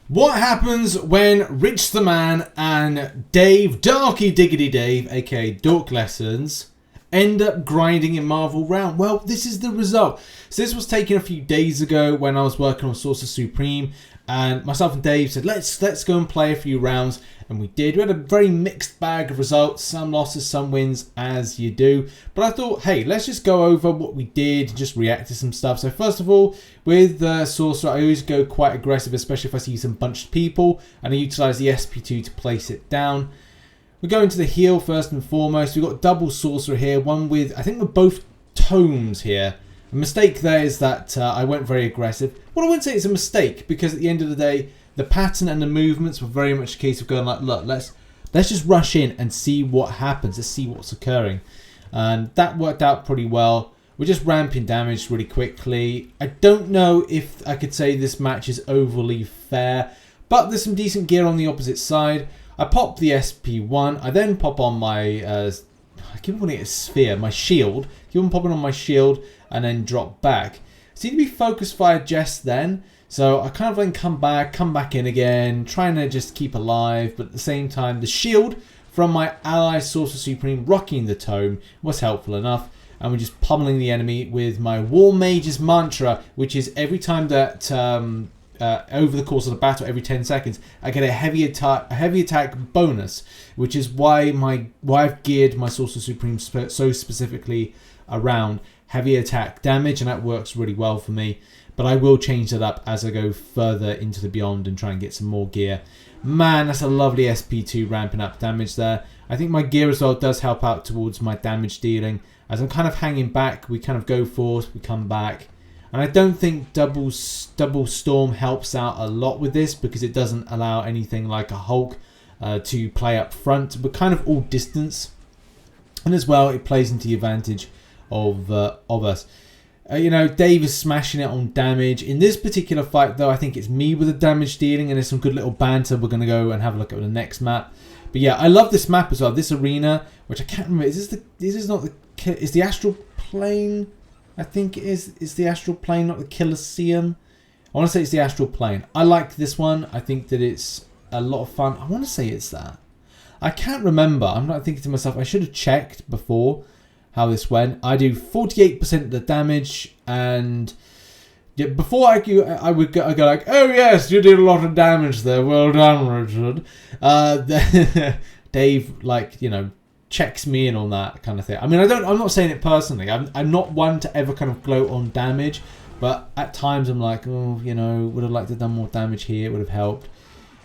What happens when Rich the Man and Dave, Darky Diggity Dave, aka Dork Lessons, end up grinding in Marvel Round? Well, this is the result. So this was taken a few days ago when I was working on Sorcerer Supreme, and myself and Dave said, let's go and play a few rounds, and we did. We had a very mixed bag of results, some losses, some wins, as you do. But I thought, hey, let's just go over what we did, just react to some stuff. So first of all, with Sorcerer, I always go quite aggressive, especially if I see some bunched people, and I utilise the SP2 to place it down. We go into the heal first and foremost. We've got double Sorcerer here, one with, I think with both tomes here. A mistake there is that I went very aggressive. Well, I wouldn't say it's a mistake, because at the end of the day, the pattern and the movements were very much a case of going like, look, let's just rush in and see what happens. Let's see what's occurring. And that worked out pretty well. We're just ramping damage really quickly. I don't know if I could say this match is overly fair, but there's some decent gear on the opposite side. I pop the SP1. I then pop on my, I keep calling it a sphere, my shield. Keep on popping on my shield and then drop back. Seem to be focus fire just then. So I kind of then come back in again, trying to just keep alive. But at the same time, the shield from my ally Sorcerer Supreme rocking the tome was helpful enough. And we're just pummeling the enemy with my War Mage's mantra, which is every time that over the course of the battle, every 10 seconds, I get a heavy attack bonus, which is why I've geared my Sorcerer Supreme so specifically around heavy attack damage, and that works really well for me. But I will change that up as I go further into the Beyond and try and get some more gear. Man, that's a lovely SP2 ramping up damage there. I think my gear as well does help out towards my damage dealing. As I'm kind of hanging back, we kind of go forth, we come back. And I don't think double Storm helps out a lot with this, because it doesn't allow anything like a Hulk to play up front, but kind of all distance. And as well, it plays into the advantage of us. You know, Dave is smashing it on damage. In this particular fight, though, I think it's me with the damage dealing, and there's some good little banter. We're going to go and have a look at the next map. But yeah, I love this map as well. This arena, which I can't remember. Is the Astral Plane? I think it is. It's the Astral Plane, not the Colosseum. I want to say it's the Astral Plane. I like this one. I think that it's a lot of fun. I want to say it's that. I can't remember. I'm not thinking to myself, I should have checked before how this went. I do 48% of the damage, and yeah, before I would go like, oh yes, you did a lot of damage there. Well done, Richard. Dave, like, you know, checks me in on that kind of thing. I mean, I'm not saying it personally. I'm not one to ever kind of gloat on damage, but at times I'm like, oh, you know, would have liked to have done more damage here. It would have helped.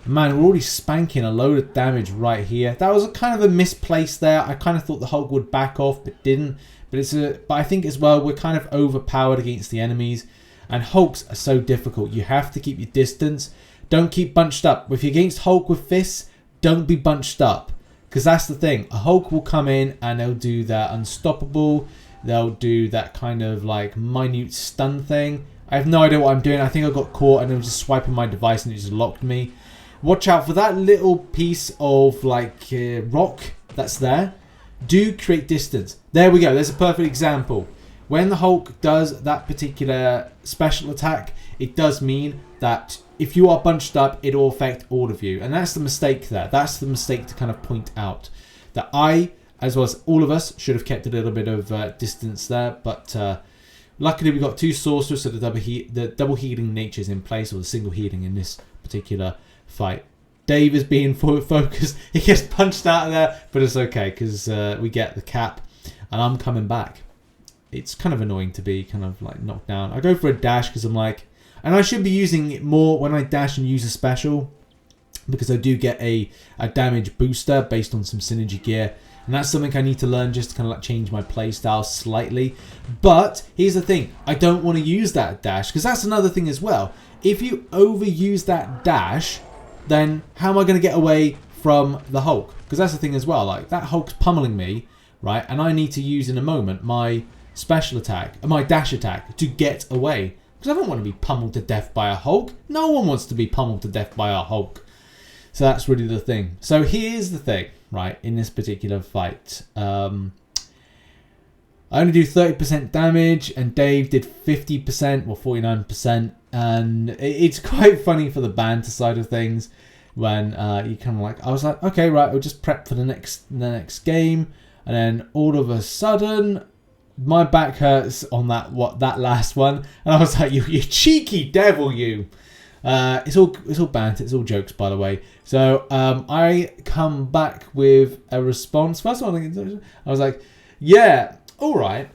Man, we're already spanking a load of damage right here. That was a kind of a misplace there. I kind of thought the Hulk would back off, but didn't. But I think as well, we're kind of overpowered against the enemies. And Hulks are so difficult. You have to keep your distance. Don't keep bunched up. If you're against Hulk with fists, don't be bunched up. Because that's the thing. A Hulk will come in and they'll do that unstoppable. They'll do that kind of like minute stun thing. I have no idea what I'm doing. I think I got caught and I was just swiping my device and it just locked me. Watch out for that little piece of like rock that's there. Do create distance. There we go. There's a perfect example. When the Hulk does that particular special attack, it does mean that if you are bunched up, it will affect all of you. And that's the mistake there. That's the mistake to kind of point out. That I, as well as all of us, should have kept a little bit of distance there. But luckily we got two sorcerers, so the double healing nature is in place, or the single healing in this particular fight. Dave is being focused. He gets punched out of there, but it's okay because we get the cap, and I'm coming back. It's kind of annoying to be kind of like knocked down. I go for a dash because I'm like, and I should be using it more when I dash and use a special, because I do get a damage booster based on some synergy gear, and that's something I need to learn just to kind of like change my playstyle slightly. But here's the thing, I don't want to use that dash, because that's another thing as well. If you overuse that dash, then how am I going to get away from the Hulk? Because that's the thing as well, like that Hulk's pummeling me, right? And I need to use in a moment my special attack, my dash attack, to get away. Because I don't want to be pummeled to death by a Hulk. No one wants to be pummeled to death by a Hulk. So that's really the thing. So here's the thing, right, in this particular fight. I only do 30% damage, and Dave did 50%, or 49%. And it's quite funny for the banter side of things when you kind of like, I was like, okay, right, I'll just prep for the next game, and then all of a sudden, my back hurts on that last one, and I was like, you cheeky devil, you. It's all banter, it's all jokes, by the way. So I come back with a response. First of all, I was like, yeah, all right.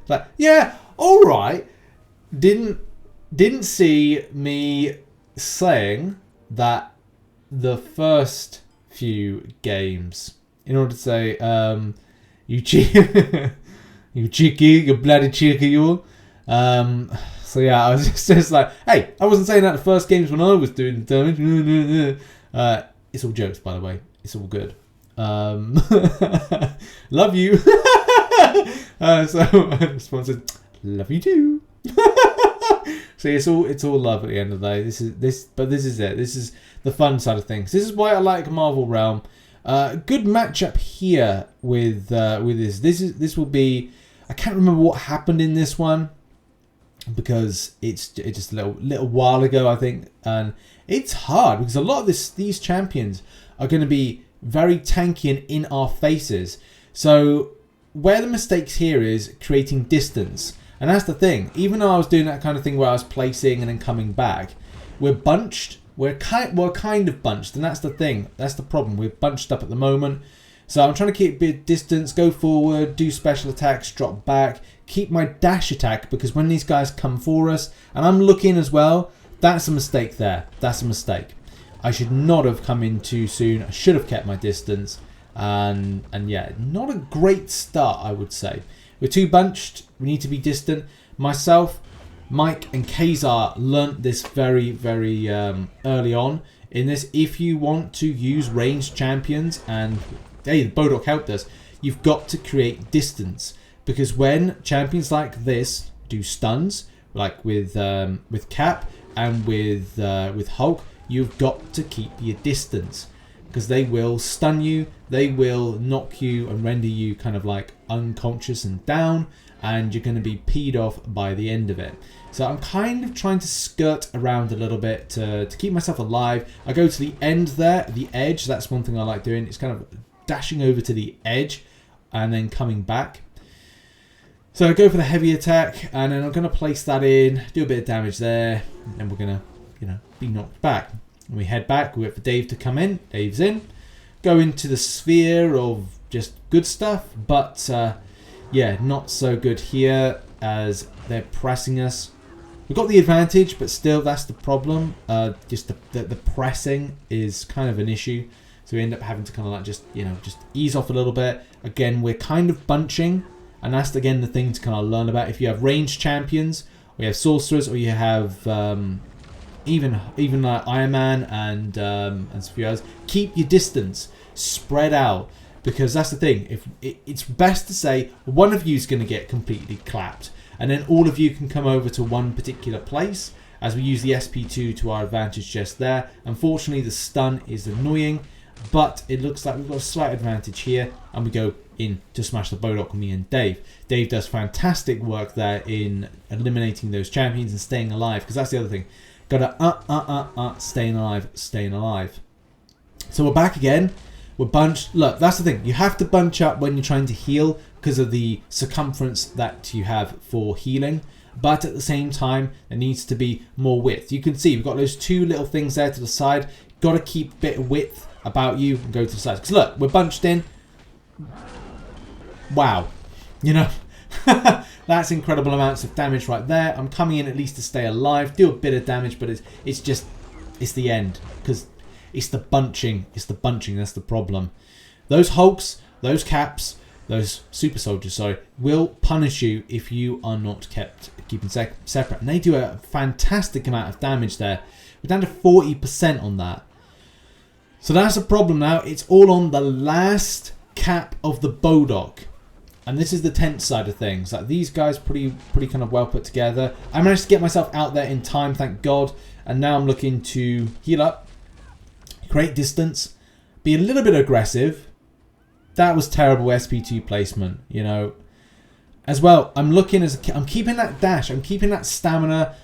Like, yeah, all right. Didn't see me saying that the first few games, in order to say, you cheeky, you bloody cheeky, you. So yeah, I was just like, hey, I wasn't saying that the first games when I was doing damage. It's all jokes, by the way. It's all good. Love you. So my response is, love you too. So it's all love at the end of the day. This is it. This is the fun side of things. This is why I like Marvel Realm. Good matchup here with this. This will be. I can't remember what happened in this one because it's just a little while ago, I think, and it's hard because a lot of these champions are going to be very tanky and in our faces. So where the mistakes here is creating distance. And that's the thing. Even though I was doing that kind of thing where I was placing and then coming back, we're bunched. We're kind of bunched, and that's the thing. That's the problem. We're bunched up at the moment. So I'm trying to keep a bit of distance, go forward, do special attacks, drop back, keep my dash attack, because when these guys come for us, and I'm looking as well, that's a mistake there. That's a mistake. I should not have come in too soon. I should have kept my distance. And yeah, not a great start, I would say. We're too bunched. We need to be distant. Myself, Mike, and Kazar learnt this very, very early on in this. If you want to use ranged champions, and hey, the Bodok helped us, you've got to create distance. Because when champions like this do stuns, like with Cap and with Hulk, you've got to keep your distance. Because they will stun you, they will knock you and render you kind of like unconscious and down, and you're going to be peed off by the end of it. So I'm kind of trying to skirt around a little bit to keep myself alive. I go to the end there, the edge. That's one thing I like doing. It's kind of dashing over to the edge and then coming back. So I go for the heavy attack, and then I'm going to place that in, do a bit of damage there, and we're going to, be knocked back. And we head back, we wait for Dave to come in. Dave's in. Go into the sphere of just good stuff, but yeah, not so good here as they're pressing us. We've got the advantage, but still that's the problem. Just the pressing is kind of an issue. So we end up having to kind of like just ease off a little bit. Again, we're kind of bunching, and that's again the thing to kind of learn about. If you have ranged champions, or you have sorcerers, or you have even like Iron Man and a few others, keep your distance, spread out, because that's the thing. If it's best to say one of you is going to get completely clapped, and then all of you can come over to one particular place, as we use the SP2 to our advantage just there. Unfortunately, the stun is annoying, but it looks like we've got a slight advantage here, and we go in to smash the Bodok with me and Dave. Dave does fantastic work there in eliminating those champions and staying alive, because that's the other thing. Gotta staying alive. So we're back again. We're bunched. Look, that's the thing. You have to bunch up when you're trying to heal because of the circumference that you have for healing. But at the same time, there needs to be more width. You can see we've got those two little things there to the side. Got to keep a bit of width about you and go to the sides. Because look, we're bunched in. Wow. That's incredible amounts of damage right there. I'm coming in at least to stay alive, do a bit of damage, but it's the end, because it's the bunching. It's the bunching that's the problem. Those Hulks, those Caps, those Super Soldiers, sorry, will punish you if you are not keeping separate. And they do a fantastic amount of damage there. We're down to 40% on that. So that's a problem now. It's all on the last cap of the Bodok. And this is the tense side of things. Like, these guys pretty kind of well put together. I managed to get myself out there in time, thank God. And now I'm looking to heal up, create distance, be a little bit aggressive. That was terrible SP2 placement, As well, I'm keeping that dash, I'm keeping that stamina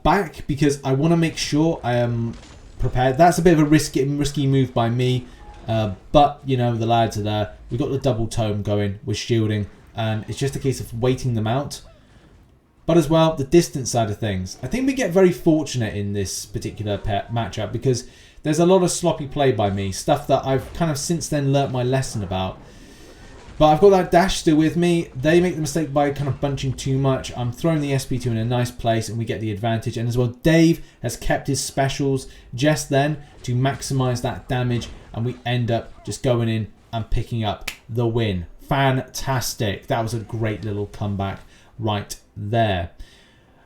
back because I want to make sure I am prepared. That's a bit of a risky move by me, but you know, the lads are there. We've got the double tome going, we're shielding, and it's just a case of waiting them out. But as well, the distance side of things, I think we get very fortunate in this particular matchup because there's a lot of sloppy play by me, stuff that I've kind of since then learnt my lesson about. But I've got that dash still with me. They make the mistake by kind of bunching too much. I'm throwing the SP2 in a nice place and we get the advantage. And as well, Dave has kept his specials just then to maximize that damage. And we end up just going in and picking up the win. Fantastic. That was a great little comeback right there.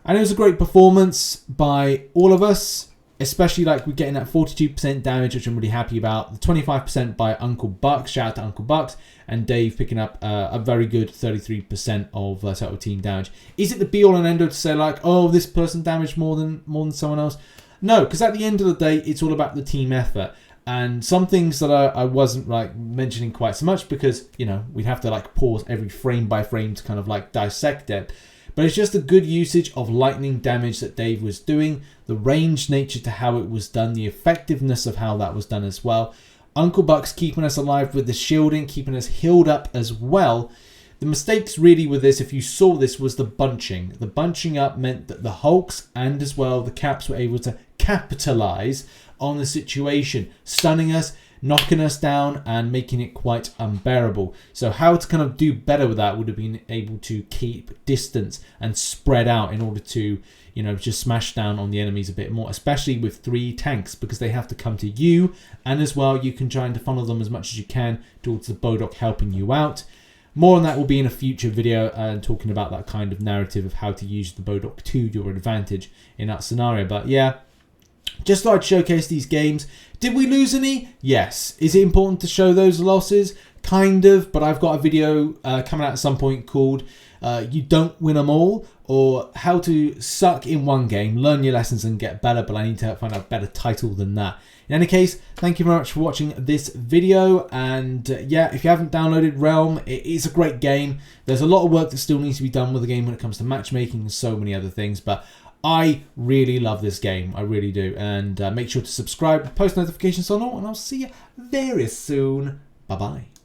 And it was a great performance by all of us. Especially like we're getting that 42% damage, which I'm really happy about. The 25% by Unclebuck. Shout out to Unclebuck. And Dave picking up a very good 33% of total team damage. Is it the be all and end all to say like, oh, this person damaged more than someone else? No, because at the end of the day, it's all about the team effort. And some things that I wasn't like mentioning quite so much because, you know, we'd have to like pause every frame by frame to kind of like dissect it. But it's just a good usage of lightning damage that Dave was doing, the ranged nature to how it was done, the effectiveness of how that was done as well. Unclebuck's keeping us alive with the shielding, keeping us healed up as well. The mistakes really with this, if you saw this, was the bunching. The bunching up meant that the Hulks and as well the Caps were able to capitalize on the situation, stunning us, knocking us down and making it quite unbearable. So how to kind of do better with that would have been able to keep distance and spread out in order to, you know, just smash down on the enemies a bit more, especially with 3 tanks because they have to come to you, and as well you can try and funnel them as much as you can towards the Bodok helping you out. More on that will be in a future video and talking about that kind of narrative of how to use the Bodok to your advantage in that scenario. But yeah, just thought I'd showcase these games. Did we lose any? Yes. Is it important to show those losses? Kind of, but I've got a video coming out at some point called You Don't Win Them All, or How to Suck in One Game, Learn Your Lessons and Get Better, but I need to find out a better title than that. In any case, thank you very much for watching this video, and yeah, if you haven't downloaded Realm, it is a great game. There's a lot of work that still needs to be done with the game when it comes to matchmaking and so many other things, but I really love this game. I really do. And make sure to subscribe, post notifications on all, and I'll see you very soon. Bye-bye.